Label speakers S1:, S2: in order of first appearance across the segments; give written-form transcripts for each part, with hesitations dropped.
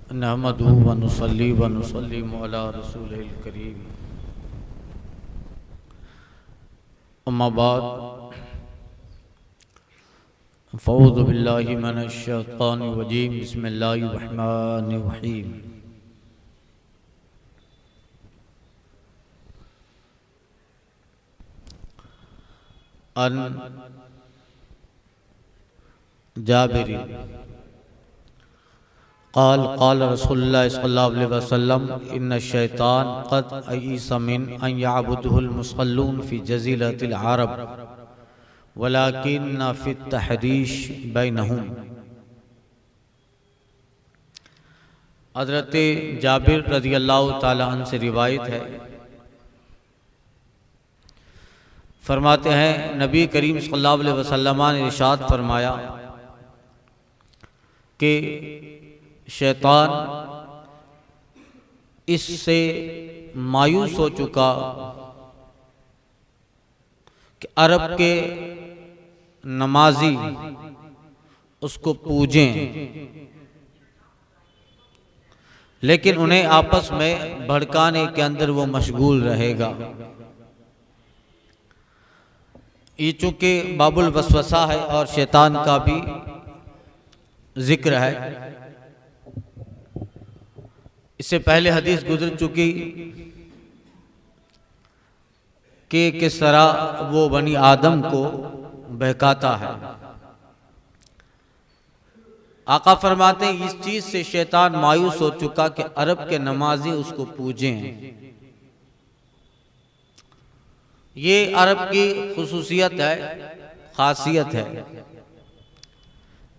S1: नहमदुहु व नुसल्ली व नुसल्लिमु अला रसूलिल करीम। अम्मा बाद फ़ऊज़ु बिल्लाहि मिनश शैतानिर रजीम। बिस्मिल्लाहिर रहमानिर रहीम। अन जाबिर क़ाल क़ाल रसूलुल्लाह सल्लल्लाहु अलैहि वसल्लम इन्न शैतान क़द अयीस मिन अन यअबुदहुल मुसल्लून फ़ी जज़ीरतिल अरब वलाकिन्न फ़ी तहरीश बैनहुम। हज़रत जाबिर रज़ियल्लाहु ताला अन्हु से रिवायत है, फरमाते हैं नबी करीम सल्लल्लाहु अलैहि वसल्लम ने इरशाद फरमाया कि शैतान इससे मायूस हो चुका कि अरब के नमाजी उसको पूजें, लेकिन उन्हें आपस में भड़काने के अंदर वो मशगूल रहेगा। ये चूँकि बाबुल वसवसा है और शैतान का भी जिक्र है। इससे पहले हदीस गुजर चुकी कि किस तरह वो बनी आदम को बहकाता है। आका फरमाते हैं इस चीज से शैतान मायूस हो चुका कि अरब के नमाजी उसको पूजें। ये अरब की खुसूसियत है, खासियत है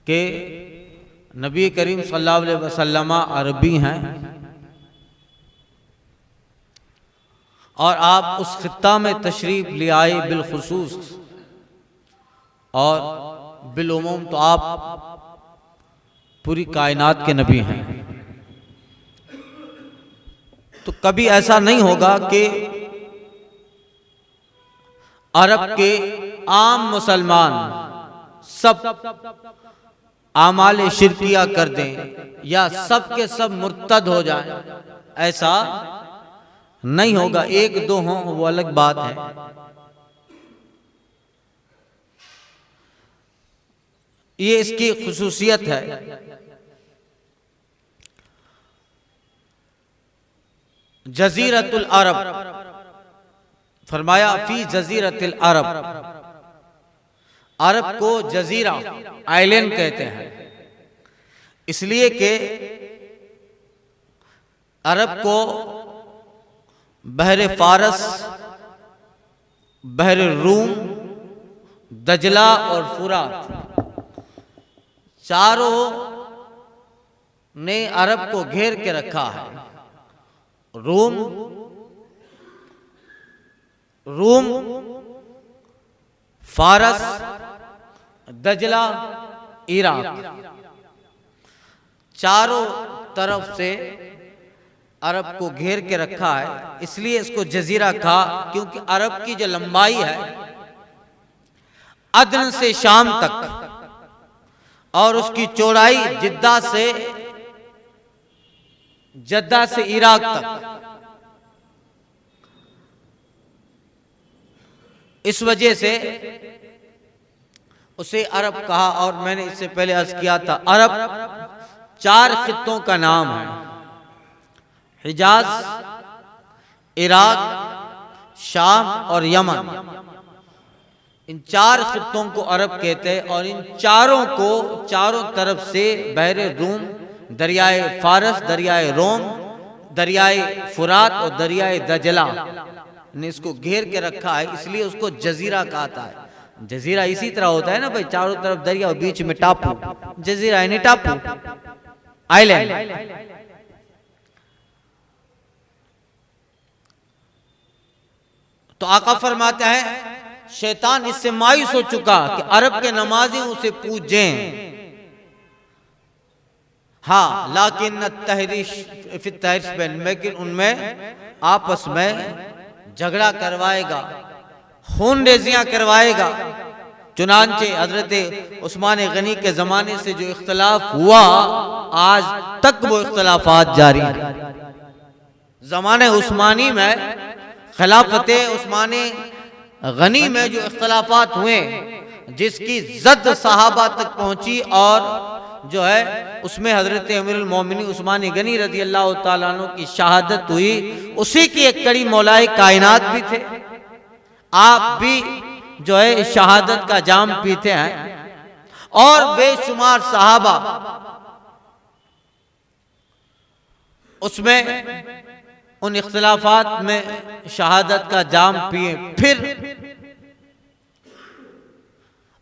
S1: कि नबी करीम सल्लल्लाहु अलैहि वसल्लम अरबी हैं और आप उस खित्ता में तशरीफ ले आए बिलखुसूस, और बिलउमूम तो आप पूरी कायनात के नबी हैं। तो कभी ऐसा नहीं होगा कि अरब के आम मुसलमान सब आमाल शिरकिया कर दें या सब के सब मुर्तद हो जाएं, ऐसा नहीं होगा। एक दो हों वो अलग बात है। ये इसकी खुसूसियत है। जजीरतुल अरब फरमाया फी जजीरतिल अरब। अरब को जजीरा आइलैंड कहते हैं, इसलिए कि अरब को बहरे फारस, बहरे रूम, दजला और फुरात चारों ने अरब को घेर के रखा है। रूम, फारस, दजला, इराक, चारों तरफ से अरब को घेर के रखा है। इसलिए इसको जजीरा कहा क्योंकि अरब की जो लंबाई है अदन से शाम तक और उसकी चौड़ाई जद्दा से इराक तक, इस वजह से उसे अरब कहा। और मैंने इससे पहले अर्ज किया था अरब 4 खित्तों का नाम है, हिजाज, इराक, शाम और यमन। इन 4 खित्तों को अरब कहते हैं और इन चारों को चारों तरफ से बहरे रूम, दरियाए फारस, दरियाए रोम, दरियाए फुरात और दरियाए दजला ने इसको घेर के रखा है। इसलिए उसको जजीरा कहता है। जजीरा इसी तरह होता है ना भाई, चारों तरफ दरिया और बीच में टापू, जजीरा यानी टापू, आइलैंड। तो आका फरमाता है शैतान इससे मायूस हो चुका कि अरब के नमाजी उसे पूजें। हाँ, लाकिन तहरीश लेकिन उनमें आपस में झगड़ा करवाएगा, खून रेजियां करवाएगा, चुनांचे हजरत उस्मान गनी के ज़माने से जो इख्तलाफ हुआ, आज तक वो इख्तलाफात जारी हैं। ज़माने उस्मानी में, खिलाफत उस्मानी गनी में जो इख्तलाफात हुए, जिसकी जद सहाबा तक पहुंची और जो है उसमें हजरत अमीरुल मोमिनीन उस्मान गनी रज़ी अल्लाह ताला अन्हु की शहादत हुई, उसी की एक कड़ी मौलाए कायनात भी थे। आप भी जो है शहादत का जाम पीते हैं और बेशुमार सहाबा उसमें उन इख्तिलाफात में शहादत का जाम पिए। फिर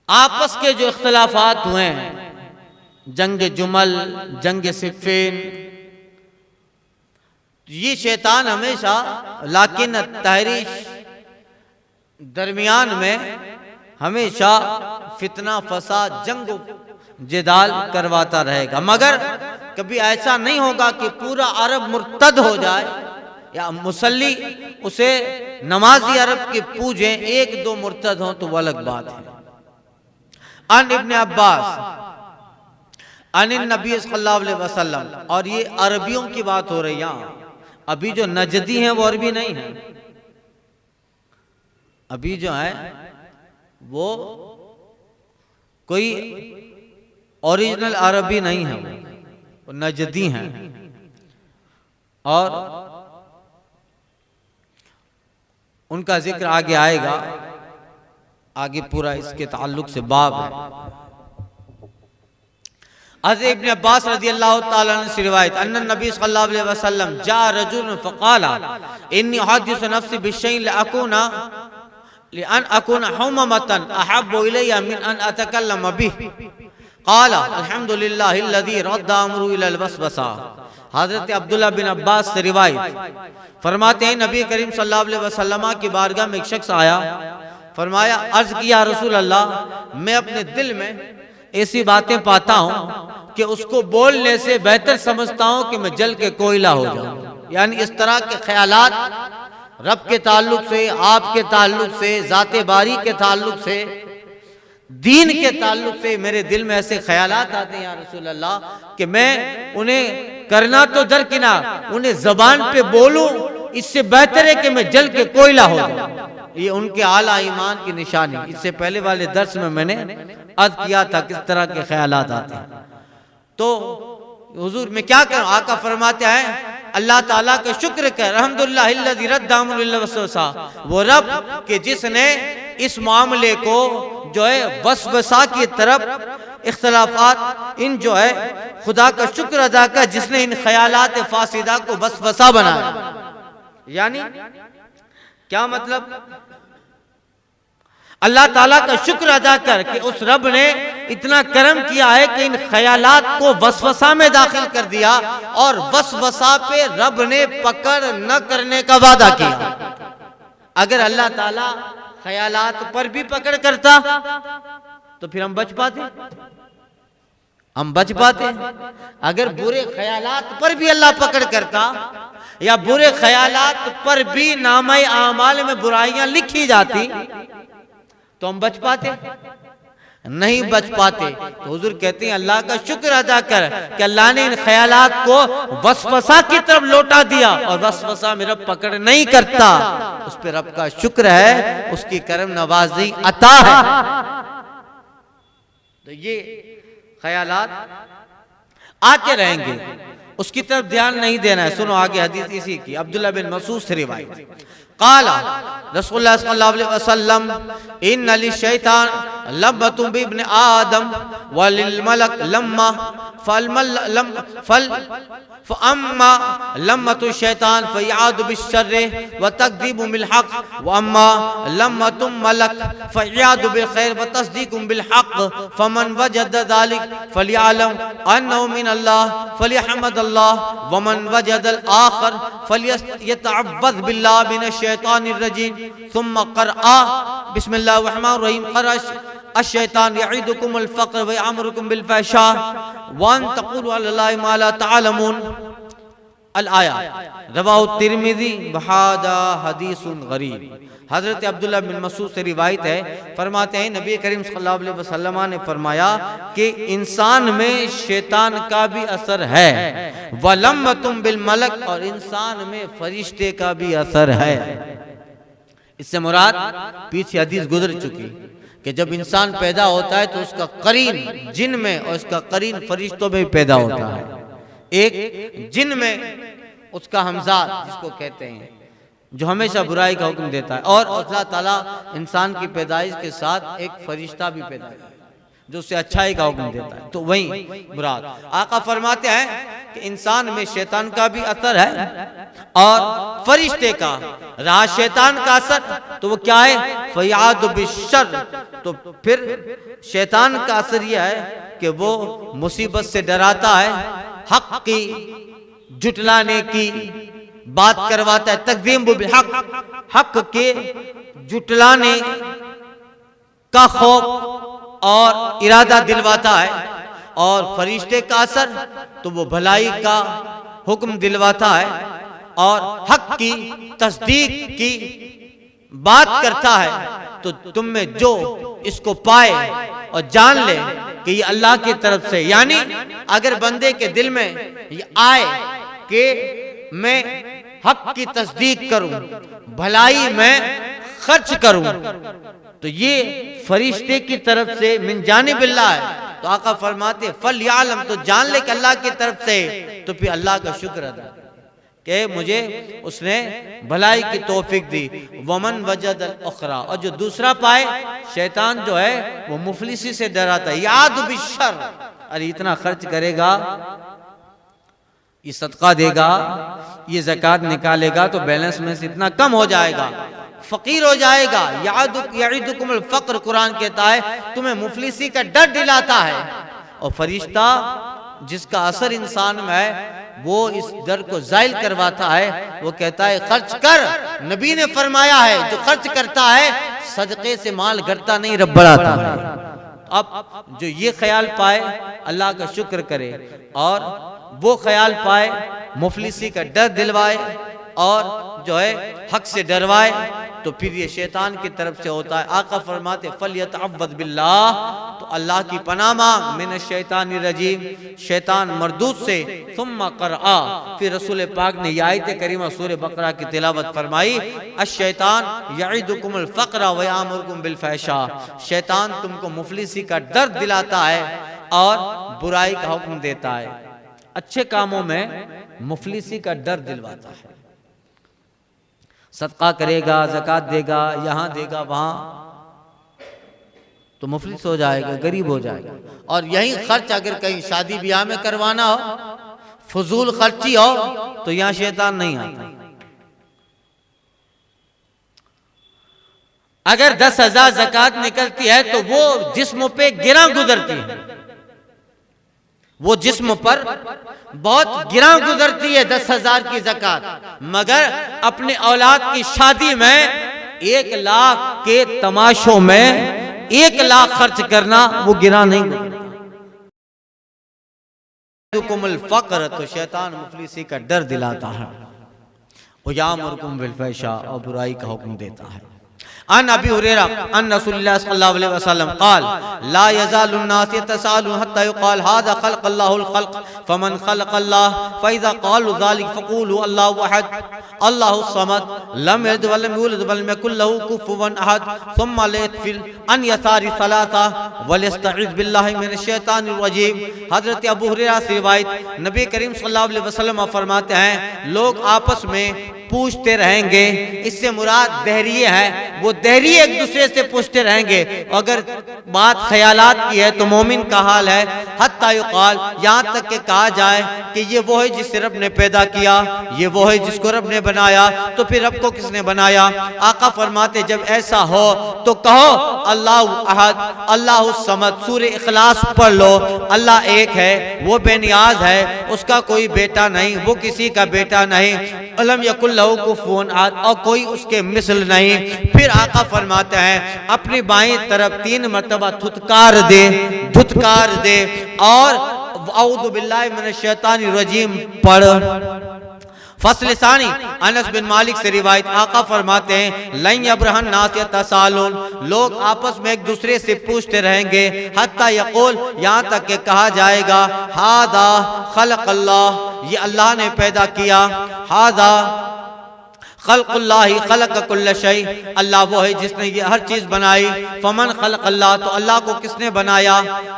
S1: आपस के जो इख्तिलाफात हुए हैं, जंग जुमल, जंग सिफ़ीन, ये शैतान हमेशा लाकिन तहरीश दरमियान में हमेशा फितना फसाद जंग जिदाल करवाता रहेगा, मगर कभी ऐसा नहीं होगा कि पूरा अरब मुर्तद हो जाए या मुसल्ली उसे नमाजी अरब के पूजे, एक दो मुर्तद हो तो वो अलग बात है। अन इब्न अब्बास अन नबी सल्लल्लाहु अलैहि वसल्लम, और ये अरबियों की बात हो रही है, अभी जो नजदी हैं वो अरबी नहीं है, अभी जो है वो कोई ओरिजिनल अरबी नहीं है, वो नजदी हैं। और उनका जिक्र आगे आएगा, आगे पूरा इसके ताल्लुक से बाब है। हज़रत इब्न अब्बास रज़ी अल्लाह ताला अन्हु से रिवायत, अन्ना नबी सल्लल्लाहु अलैहि वसल्लम जा रजुल फ़क़ाला इन्नी उहद्दिसु नफ़्सी बिशैइन लिअन अकूना हुम्मतन अहब्बु इलैया मिन अन अतकल्लम बिही क़ाला अल्हम्दुलिल्लाहिल्लज़ी रद्दा अम्रहु इलल वस्वसा। हज़रत अब्दुल्लाह बिन अब्बास से रिवायत फरमाते हैं, नबी करीम सल्लल्लाहु अलैहि वसल्लम की बारगाह में एक शख्स आया, फरमाया, अर्ज किया रसूल अल्लाह, मैं अपने दिल में ऐसी बातें पाता हूं कि उसको बोलने से बेहतर समझता हूं कि मैं जल के कोयला हो जाऊं। यानी इस तरह के ख्यालात रब के ताल्लुक से, आपके ताल्लुक से, ज़ाते बारी के ताल्लुक से, दीन के ताल्लुक से मेरे दिल में ऐसे ख्यालात आते हैं या रसूल अल्लाह कि मैं उन्हें करना तो दरकिनार, उन्हें जबान पे बोलूं, इससे बेहतर है कि मैं जल के कोयला हो जाऊं। ये उनके आला ईमान की निशानी। इससे पहले वाले दर्स में मैंने अर्ज किया था किस तरह के ख्यालात आते हैं। तो हुजूर में क्या करूं, आका फरमाते हैं, अल्लाह ताला का शुक्र कर, अल्हम्दुलिल्लाहिल्लज़ी रद्दा अम्रहु इलल वस्वसा, वो रब के जिसने इस मामले को जो है वसवसा की तरफ, इख्तिलाफात, इन जो है खुदा का शुक्र अदा कर जिसने इन ख्यालात फासिदा को वसवसा बनाया। यानी क्या मतलब, अल्लाह ताला का शुक्र अदा कर कि उस रब ने इतना करम किया है कि इन ख्यालात को वसवसा में दाखिल कर दिया और वसवसा पे रब ने पकड़ न करने का वादा किया। अगर अल्लाह ताला ख्यालात पर भी पकड़ करता तो फिर हम बच पाते, हम बच पाते। अगर बुरे ख्यालात पर भी अल्लाह पकड़ करता या बुरे ख्यालात पर भी नामे आमाल में बुराइयां लिखी जाती तो हम बच पाते, नहीं बच पाते। तो हुजूर कहते हैं अल्लाह का शुक्र अदा कर कि अल्लाह ने इन ख्यालात को वसवसा की तरफ लौटा दिया और वसवसा में रब पकड़ नहीं करता, उस पर रब का शुक्र है, उसकी करम नवाजी अता है। तो ये ख्यालात आते रहेंगे, उसकी तरफ ध्यान नहीं देना है। सुनो आगे हदीस इसी की, अब्दुल्लाह बिन मसूद से रिवायत, क़ाला रसूलुल्लाह सल्लल्लाहु अलैहि वसल्लम इन्ना लिश-शैतान लम्मतुन बिब्न आदम व लिल मलक लम्मा फअम्मा लम्मतु शैतान फयादु बिश्शर्रि व तकदीबु बिल हक़ व अम्मा लम्मतु मलक फयादु बिल खैर व तस्दीक़ु बिल हक़ फमन वजद ज़ालिक फलियअलम अन्नहु मिन अल्लाह फलियहमदल्लाह व मन वजद अल आखर फलियतअव्वज़ बिल्लाह मिनश शैतानिर रजीम सुम्मा क़रअ बिस्मिल्लाहिर रहमानिर रहीम क़रअ अश-शैतान यईदुकुमुल फ़क़्र व यअमुरुकुम बिल फ़हशा व अन तक़ूलू अलल्लाहि मा ला तअलमून। अल आया रवाहु तिर्मिज़ी व हादा हदीसुन गरीब। हजरत अब्दुल्लाह बिन मसूद से रिवायत है, फरमाते हैं नबी करीम सल्लल्लाहु अलैहि वसल्लम ने फरमाया कि इंसान में शैतान का भी असर है, वलम्मतुम बिल मलक, और इंसान में फरिश्ते का भी असर है। इससे मुराद पीछे हदीस गुजर चुकी कि जब इंसान पैदा होता है तो उसका करीन जिन में और उसका करीन फरिश्तों में भी पैदा होता है। एक जिन में उसका हमजाद जिसको कहते हैं, जो हमेशा बुराई का हुक्म देता है, और अल्लाह ताला इंसान की पैदाइश के साथ एक फरिश्ता भी पैदा करता है जो उससे अच्छाई का हुक्म देता है। तो वही मुराद आका फरमाते हैं कि इंसान में शैतान का भी असर है और फरिश्ते का। रहा शैतान का असर तो वो क्या है, फयाद बिशर, तो फिर शैतान का असर यह है कि वो मुसीबत से डराता है, हक की जुटलाने की बात करवाता है, तकदीम बिल हक, हक के जुटलाने का खौफ और इरादा दिलवाता है। और फरिश्ते का असर तो वो भलाई का हुक्म दिलवाता है और हक की तस्दीक की बात करता है। तो तुम में जो इसको पाए और जान ले कि ये अल्लाह की तरफ से, यानी अगर बंदे के दिल में ये आए कि मैं हक की तस्दीक करूं, भलाई में खर्च करूं, तो ये फरिश्ते की तरफ से मिन जानिबिल्लाह है। तो आका फरमाते फल यालम, तो जान ले कि अल्लाह की तरफ से, तो फिर अल्लाह का शुक्र अदा कि मुझे उसने भलाई की तौफीक दी। वमन वजद अल उखरा, और जो दूसरा पाए, शैतान जो है वो मुफलिसी से डराता है, याद बिशर, अरे इतना खर्च करेगा, ये सदका देगा, ये ज़कात निकालेगा तो बैलेंस में से इतना कम हो जाएगा, फकीर हो जाएगा। याइदुकुमुल फक्र, कुरान कहता है तुम्हें मुफलिसी का डर दिलाता है। और फरिश्ता जिसका असर इंसान में है वो इस डर को जाहिल करवाता है, वो कहता है खर्च कर। नबी ने फरमाया है जो खर्च करता है सदके से माल घटता नहीं, रब बढ़ाता है। अब जो ये ख्याल पाए अल्लाह का शुक्र करे, और वो ख्याल पाए मुफलिसी का डर दिलवाए और जो है हक से डरवाए, तो फिर ये शैतान की तरफ से होता है। आका फरमाते फलियतअव्वद बिल्लाह, तो अल्लाह की पनाह मांग मिनश शैतानिर रजीम, शैतान मरदूद से। सुम्मा क़रअ, फिर रसूल पाक ने आयत करीमा सूरह बकरा की तिलावत फरमाई, अश-शैतान यईदुकुमुल फ़क़्र व यामुरुकुम बिल फ़हशा, शैतान तुमको मुफलिसी का डर दिलाता है और बुराई का हुक्म देता है, अच्छे कामों में मुफलिसी का डर दिलवाता है। सदका करेगा, ज़कात देगा, यहाँ देगा वहाँ, तो मुफलिस हो जाएगा, गरीब हो जाएगा। और यही खर्च अगर कहीं शादी ब्याह में करवाना हो, फजूल खर्ची हो, तो यहाँ शैतान नहीं आता। अगर 10,000 ज़कात निकलती है तो वो जिस्म पे गिरा गुजरती है, वो जिस्म पर बहुत गिरा गुजरती है 10,000 की ज़कात, मगर अपने औलाद की शादी में 1 लाख के तमाशों में 1 लाख खर्च करना वो गिरा नहीं गुजरता। फ़क़्र, तो शैतान मुफलिसी का डर दिलाता है, यामुरुकुम बिल फ़हशा, और बुराई का हुक्म देता है। अन अबी हुरैरा अन रसूलुल्लाह सल्लल्लाहु अलैहि वसल्लम क़ाल ला यज़ालु अन्नास यतसालून हत्ता युक़ाल हाज़ा ख़ल्क़ल्लाहुल ख़ल्क़ फमन ख़लक़ल्लाह फ़इज़ा क़ालू ज़ालिक फ़क़ूलू अल्लाहु अहद अल्लाहुस समद लम यलिद व लम यूलद व लम यकुल लहू कुफ़ुवन अहद सुम्मा लियतफ़िल अन यसारी सलासा व लियस्तईज़ बिल्लाहि मिनश शैतानिर रजीम। हज़रत अबू हुरैरा से रिवायत, नबी करीम सल्लल्लाहु अलैहि वसल्लम फरमाते हैं लोग आपस में पूछते रहेंगे, इससे मुराद दहरिये है, वो दहरिये एक दूसरे से पूछते रहेंगे। अगर बात ख्यालात की है तो मोमिन का हाल है हत्ता युक़ाल, यहाँ तक कि कहा जाए कि ये वो है जिसे रब ने पैदा किया, ये वो है जिसको रब ने बनाया, तो फिर रब को किसने बनाया। आका फरमाते जब ऐसा हो तो कहो अल्लाहु अहद अल्लाहु समद, सूरह इखलास पढ़ लो, अल्लाह एक है, वो बेनियाज है, उसका कोई बेटा नहीं, वो किसी का बेटा नहीं, अलम यकुल लहू कुफुवन अहद, और कोई उसके मिसल नहीं। फिर आका फरमाते हैं अपनी बाएं तरफ 3 मरतबा थुतकार दे, धुतकार दे, और औज़ु बिल्लाहि मिनश शैतानिर रजीम पढ़। फसल सानी अनस बिन मालिक से रिवायत, आका फरमाते हैं लन यब्रहन नास यतसालून, लोग आपस में एक दूसरे से पूछते रहेंगे, हत्ता यक़ूल, यहाँ तक कि कहा जाएगा, हादा खलक़ल्लाह, ये अल्लाह ने पैदा किया, हादा खल्क़ुल्लाहि खलक़ कुल्ल शै, अल्लाह वो है जिसने ये हर चीज बनाई, फमन खलक़ल्लाह, तो अल्लाह को किसने बनाया,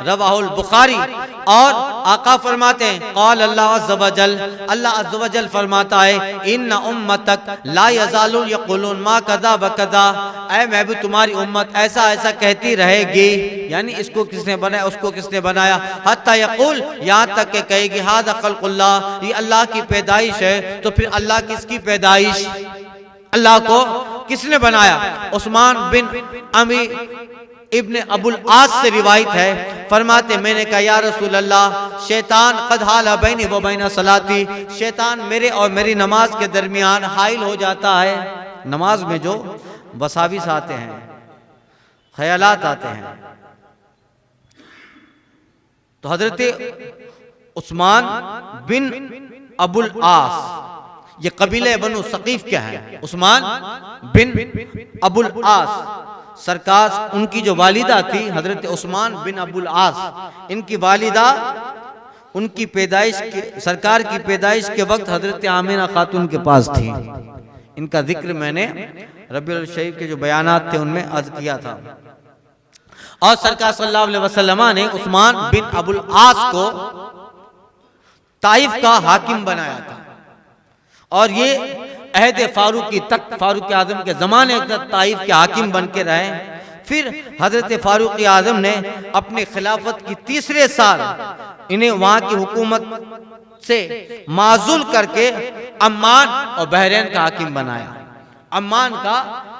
S1: रवाहुल बुखारी। और आका फरमाते हैं क़ाल अल्लाह अज़्ज़ व जल, अल्लाह अज़्ज़ व जल फरमाता है, इन्ना उम्मतक ला यज़ालून यक़ूलून मा कज़ा व कज़ा, ऐ महबूब तुम्हारी उम्मत ऐसा ऐसा कहती रहेगी, यानी इसको किसने बनाया, उसको किसने बनाया, हत्ता यक़ूल, यहाँ तक के कहेगी हादा खल्क़ुल्लाह, ये अल्लाह की पैदाइश है। तो फिर अल्लाह किसकी पैदाइश, अल्लाह को किसने बनाया। उस्मान बिन अमी इब्ने अबुल आस से रिवायत है, फरमाते मैंने कहा या रसूल अल्लाह, शैतान कद हाला बैनी व बैना सलाती, शैतान मेरे और मेरी नमाज के दरमियान हाइल हो जाता है। नमाज में जो वसाविस आते हैं, ख्यालात आते हैं, तो हजरत उस्मान बिन अबुल आस, ये कबीले बनु सकीफ क्या है, उस्मान बिन अबुल आस सरकार, उनकी जो वालिदा थी हजरत उस्मान बिन अबुल आस, इनकी वालिदा उनकी पैदाइश के, सरकार की पैदाइश के वक्त हजरत आमिना खातून के पास थी। इनका जिक्र मैंने रबीउल शरीफ के जो बयानात थे उनमें अर्ज किया था। और सरकार सल्लल्लाहु अलैहि वसल्लम ने उस्मान बिन अबुल आस को ताइफ का हाकिम बनाया था, और ये अहद फारूकी तक, फारूक आजम के जमाने तक ताइफ के हाकिम बन के रहे। फिर हजरत फारूक आजम ने अपने खिलाफत की तीसरे साल इन्हें वहां की हुकूमत से माजूल करके अम्मान और बहरैन का हाकिम बनाया, अम्मान का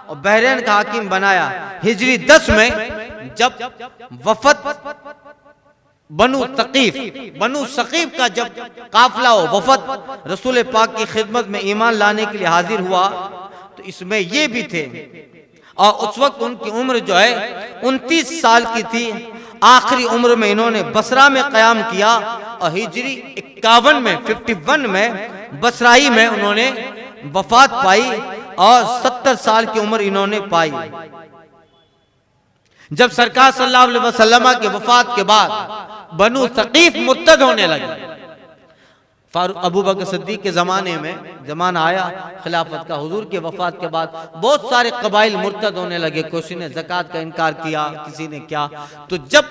S1: और बहरैन का हाकिम बनाया। हिजरी 10 में जब वफद बनु सकीफ का जब काफिला वफद रसूल पाक की खिदमत में ईमान लाने के लिए हाजिर हुआ, तो इसमें ये भी थे, और उस वक्त उनकी उम्र जो है 29 साल की थी। आखिरी उम्र में इन्होंने बसरा में क़याम किया, और हिजरी 51 में 51 में बसराई में उन्होंने वफात पाई, और 70 साल की उम्र इन्होंने पाई। जब सरकार सल्लल्लाहु अलैहि वसल्लम के वफात के बाद बनु सकीफ मुर्तद होने लगे, फारूक अबू बकर सिद्दीक के जमाने में जमाना आया खिलाफत का, हुजूर के वफात के बाद बहुत सारे कबाइल मुर्तद होने लगे। किसी ने ज़कात का इनकार किया, किसी ने क्या। तो जब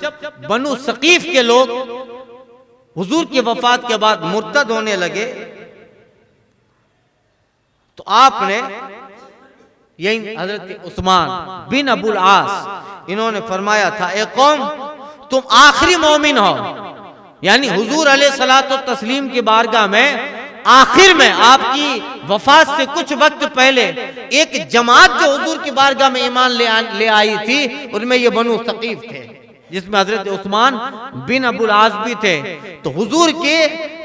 S1: बनु सकीफ के लोग हुजूर के वफात के बाद मुर्तद होने लगे, तो आपने यही हजरत उस्मान बिन अबुल आस इन्होंने फरमाया था, ए कौम, तुम आखिरी मोमिन हो, यानी हुजूर अलैहिस्सलातु तस्लीम की बारगाह में आखिर में आपकी वफात से कुछ वक्त पहले एक जमात जो हुजूर की बारगाह में ईमान ले आई थी, उनमें ये बनु सकीफ थे, जिसमें हजरत उस्मान बिन अबुल आस भी थे। तो हुजूर के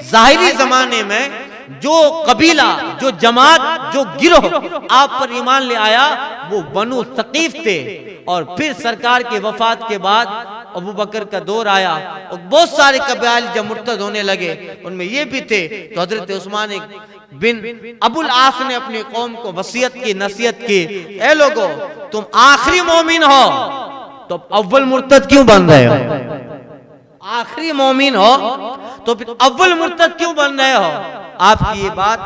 S1: जाहिरी जमाने में जो कबीला, जो जमात, जो गिरोह आप पर ईमान ले आया, वो बनु सकीफ थे। और फिर सरकार के वफात के बाद अबू बकर का दौर आया, और बहुत सारे कबाइल जब मुर्तद होने लगे, उनमें ये भी थे। तो हजरत उस्मान बिन अबुल आस ने अपनी कौम को वसीयत की, नसीहत की, ए लोगो, तुम आखिरी मोमिन हो, तो अव्वल मुर्तद क्यों बन रहे हो? आखिरी मोमिन हो तो फिर अव्वल मुर्तद क्यों बन रहे हो? आपकी ये बात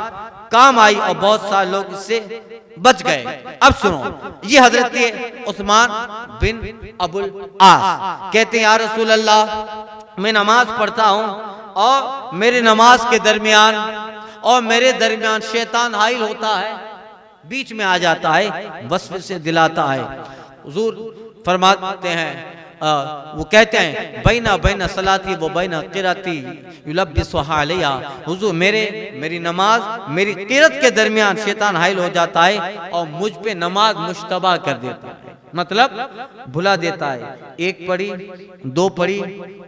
S1: काम आई, और बहुत सारे लोग इससे बच गए। अब सुनो, ये हजरत उस्मान बिन अबुल आस कहते हैं, या रसूल अल्लाह, मैं नमाज पढ़ता हूँ, और मेरे नमाज के दरमियान और मेरे दरमियान शैतान हाइल होता है, बीच में आ जाता है, वसवसे से दिलाता है। हुजूर फरमाते हैं, वो कहते हैं, बैना बैना सलाती वो बैना क़िराती युलब्बिसुहा अलैया, हुजूर मेरी नमाज, मेरी क़िरत के दरमियान शैतान हाइल हो जाता है, और मुझ पे नमाज मुश्तबा कर देता है, मतलब भुला देता है। एक पढ़ी, दो पढ़ी,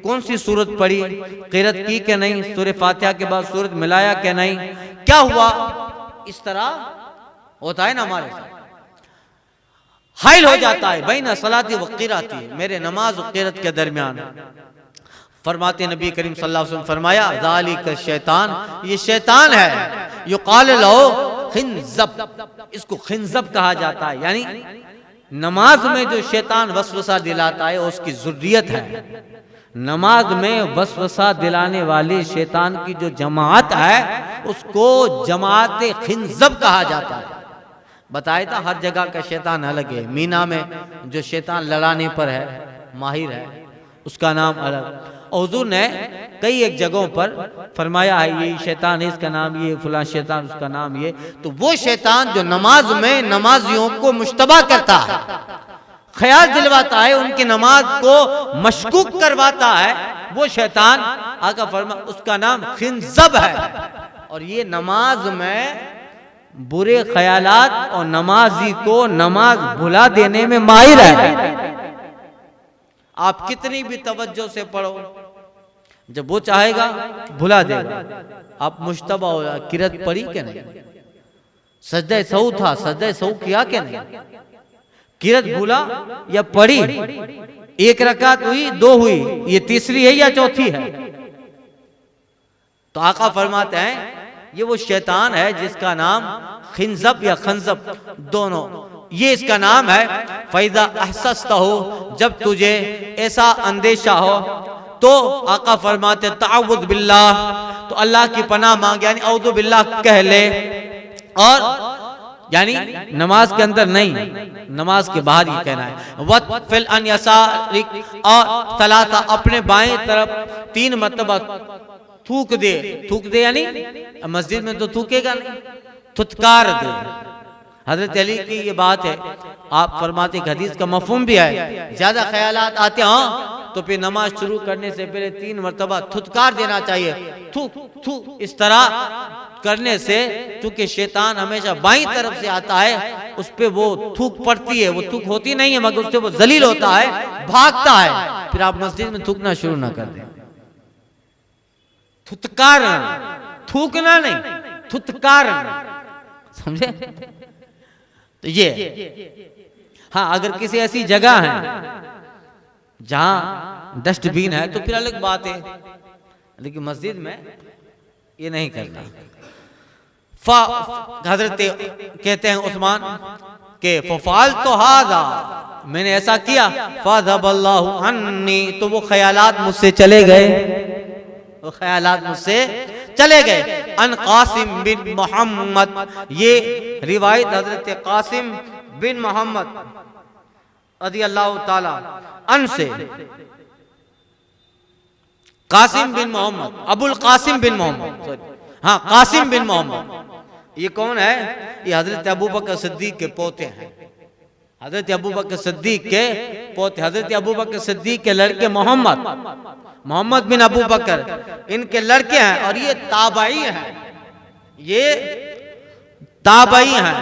S1: कौन सी सूरत पढ़ी, क़िरत की क्या नहीं, सूरह फातिहा के बाद सूरत मिलाया क्या नहीं, क्या हुआ, इस तरह होता है ना हमारे साथ, हाइल हो जाता है। बैना सलाती व क़िराती, मेरे नमाज और क़िरत के दरमियान। फरमाते नबी करीम सल्लल्लाहु अलैहि वसल्लम फरमाया, ज़ालिका शैतान, ये शैतान है, युकाल लो खिंजब, इसको खिंजब कहा जाता है, यानी नमाज में जो शैतान वसवसा दिलाता है उसकी ज़ुर्रियत है। नमाज में वसवसा दिलाने वाले शैतान की जो जमात है उसको जमात खिंजब कहा जाता है। बताया था हर जगह का शैतान अलग है। मीना में जो शैतान लड़ाने पर है माहिर है उसका नाम अलग। हुजूर ने कई एक जगहों पर फरमाया है ये शैतान है, इसका नाम ये, फलां शैतान उसका नाम ये। तो वो शैतान जो नमाज में नमाजियों को मुश्तबा करता है, ख्याल दिलवाता है, उनकी नमाज को मशकूक करवाता है, वो शैतान आका फरमा उसका नाम खिंजब है। और ये नमाज में बुरे ख्यालात और नमाजी को नमाज भुला देने में माहिर है। आप कितनी भी तवज्जो से पढ़ो, जब वो चाहेगा भुला देगा। आप मुश्तबा हो, किरत पढ़ी क्या नहीं, सजदा सहू था, सजदा सहू किया क्या नहीं, किरत भूला या पढ़ी, एक रकात हुई, दो हुई, ये तीसरी है या चौथी है। तो आका फरमाते हैं ये वो शैतान है जिसका नाम खिंजब या खंजब दोनों, ये इसका नाम है। फैदा अहसस्त हो, जब तुझे ऐसा अंदेशा हो तो आका फरमाते ताउद बिल्लाह, तो अल्लाह की पनाह मांग, यानी औदु बिल्लाह कह ले। और यानी नमाज के अंदर नहीं, नमाज के बाहर ही कहना है। वत फिल अन यसारिक, और सलाता अपने बाएं तरफ 3 मरतबा थूक दे। थूक दे यानी मस्जिद में तो थूकेगा नहीं, थुतकार दे। हजरत अली की ये बात है, आप फरमाते हदीस का मफहूम भी है, ज्यादा ख्यालात आते हैं तो फिर नमाज शुरू करने से पहले 3 मरतबा थुतकार देना चाहिए। थू थू इस तरह करने से, चूंकि शैतान हमेशा बाईं तरफ से आता है, उस पे वो थूक पड़ती है, वो थूक होती नहीं है मगर उससे वो जलील होता है, भागता है। फिर आप मस्जिद में थूकना शुरू ना कर दें। थुतकार, थूकना नहीं, थुतकार, समझे। तो ये हाँ, अगर किसी ऐसी जगह है जहां डस्टबिन है तो फिर अलग बात है, लेकिन मस्जिद में ये नहीं करना। हजरत कहते हैं उस्मान के फफाल तो हादा, मैंने ऐसा किया, फज़बल्लाहु अन्नी, तो वो ख्यालात मुझसे चले गए, वो ख्यालात मुझसे चले गए। अन कासिम बिन मोहम्मद, ये रिवायत हजरत कासिम बिन मोहम्मद रज़ी अल्लाह ताला अन से, कासिम बिन मोहम्मद, अबुल कासिम बिन मोहम्मद, सॉरी हाँ, कासिम बिन मोहम्मद। ये कौन है? ये हजरत अबू बकर सिद्दीक के पोते हैं। हजरत अबू बकर सिद्दीक के पोते, हजरत अबू बकर सिद्दीक के लड़के मोहम्मद, मोहम्मद बिन अबू बकर, इनके लड़के हैं। और ये ताबई हैं, ये ताबई हैं,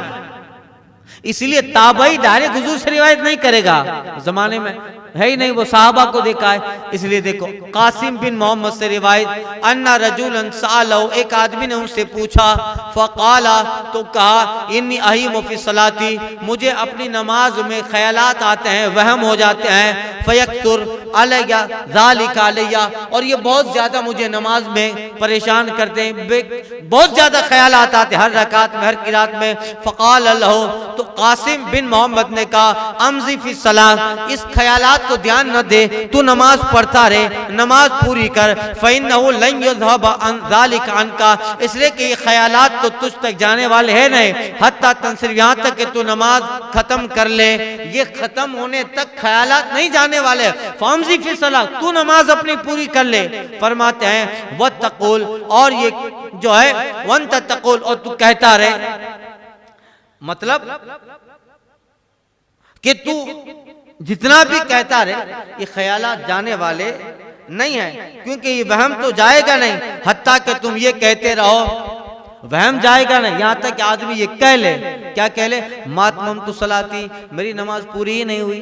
S1: इसलिए ताबई डायरेक्ट हुजूर से रिवायत नहीं करेगा, जमाने में है ही नहीं, वो साहबा को देखा है। इसलिए देखो, कासिम बिन मोहम्मद से रिवायत, अन्ना रजूलन सालहु, एक आदमी ने उनसे पूछा, फ़क़ाला, तो कहा, इन्नी अहीमु फ़ी सलाती, मुझे अपनी नमाज में ख्यालात आते हैं, वहम हो जाते हैं, फ़यक्तुर अलैया ज़ालिका अलैया, और ये बहुत ज्यादा मुझे नमाज में परेशान करते हैं, बहुत ज्यादा ख्यालात आते हैं हर रकात में, हर किरात में। फ़क़ाल लहु, तो कासिम बिन मोहम्मद ने कहा, अमज़ी फ़ी सलात, इस ख्यालात को ध्यान न दे, तू नमाज पढ़ता रहे, नमाज पूरी कर। फ़इन्नहु लन युज़हब अन ज़ालिका अन्का, इसलिए कि ये ख्यालात तो तुझ तक जाने वाले हैं नहीं, हत्ता तंसिर, यहाँ तक कि तू नमाज खत्म कर ले, ये खत्म होने तक ख्यालात नहीं जाने वाले। फ़अमज़ी फ़ी सलात, तू नमाज अपनी पूरी कर ले। फरमाते हैं वत्तक़ुल, और ये जो है वंत तक़ुल, और तू कहता रहे, मतलब कि तू जितना भी कहता रहे, ये ख्यालात जाने वाले नहीं है, क्योंकि ये वहम तो जाएगा नहीं, हत्ता कि तुम ये कहते रहो, वहम जाएगा नहीं, यहाँ तक कि आदमी ये कह ले, क्या कह ले, मातमम तो सलाती, मेरी नमाज पूरी ही नहीं हुई।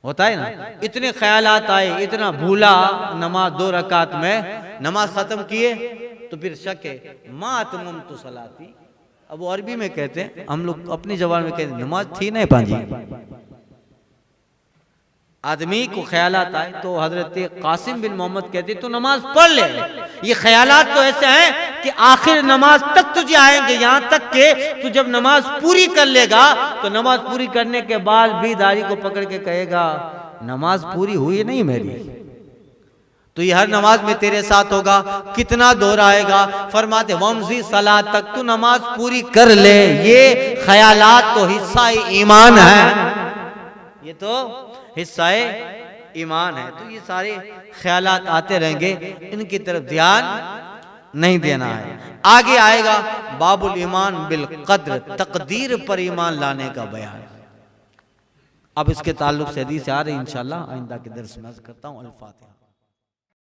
S1: होता है ना, इतने ख्यालात आए, इतना भूला, नमाज 2 रकात में नमाज खत्म किए, तो फिर शक है, मातमम तो सलाती। अब वो अरबी में कहते हैं, हम लोग अपनी जबान में कहते हैं, नमाज थी नहीं पांजी, आदमी को ख्यालात आए तो हजरत कासिम बिन मोहम्मद कहते तो नमाज पढ़ ले। ये ख्यालात तो ऐसे हैं कि आखिर नमाज तक तुझे आएंगे, यहां तक के तू जब नमाज पूरी कर लेगा तो नमाज पूरी करने के बाद भी दाढ़ी को पकड़ के कहेगा नमाज पूरी हुई नहीं मेरी। तो ये हर नमाज में तेरे साथ होगा। कितना दोहराएगा? फरमाते वमजी सलात तक तू नमाज पूरी कर ले। ये ख्यालात तो हिस्सा ईमान है, ये तो हिस्सा ईमान है। तो ये सारे ख्यालात आते रहेंगे, इनकी तरफ ध्यान नहीं देना है। आगे आएगा बाबुल ईमान बिल कद्र, तकदीर पर ईमान लाने का बयान। अब इसके ताल्लुक से हदीस आ रही इंशाअल्लाह आइंदा के दर्स में अर्ज़ करता हूँ। अल फातिहा।